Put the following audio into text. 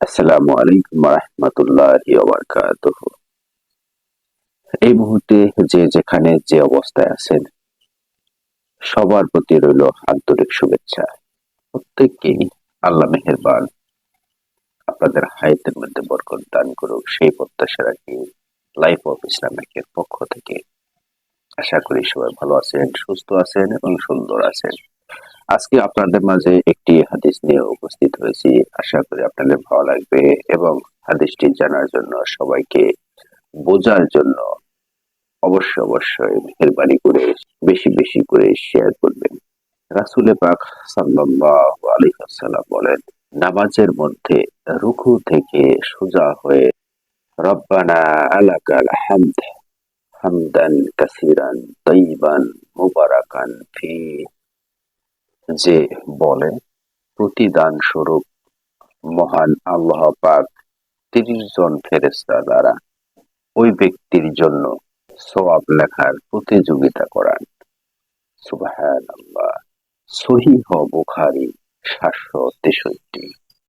আসসালামু আলাইকুম রাহমাতুল্লাহি ওয়া বারাকাতুহু। এই মুহূর্তে যে যেখানে যে অবস্থায় আছেন সবার প্রতি রইল আন্তরিক শুভেচ্ছা। প্রত্যেককেই আল্লাহ মেহেরবান আপনাদের হায়াতের মধ্যে বরকত দান করুক সেই প্রত্যাশা রাখি লাইফ অফ ইসলামিকের পক্ষ থেকে। আশা করি সবাই ভালো আছেন, সুস্থ আছেন এবং সুন্দর আছেন। আজকে আপনাদের মাঝে একটি হাদিস নিয়ে উপস্থিত হয়েছি। আশা করি আপনাদের ভালো লাগবে এবং হাদিসটি জানার জন্য সবাইকে বোঝার জন্য অবশ্যই মেহেরবানি করে বেশি বেশি করে শেয়ার করবেন। রাসূলে পাক সাল্লাল্লাহু আলাইহি ওয়াসাল্লাম বলেন, নামাজের মধ্যে রুকু থেকে সোজা হয়ে রব্বানা আলাকাল হামদ হামদান কাসীরান তাইয়িবান মুবারাকান ফি যে বলে, প্রতিদান স্বরূপ মহান আল্লাহ পাক ৩০ জন ফেরেশতা দ্বারা ওই ব্যক্তির জন্য সওয়াব লেখার প্রতিযোগিতা করান। সুবহানাল্লাহ। সহিহ বুখারী ৭৬৩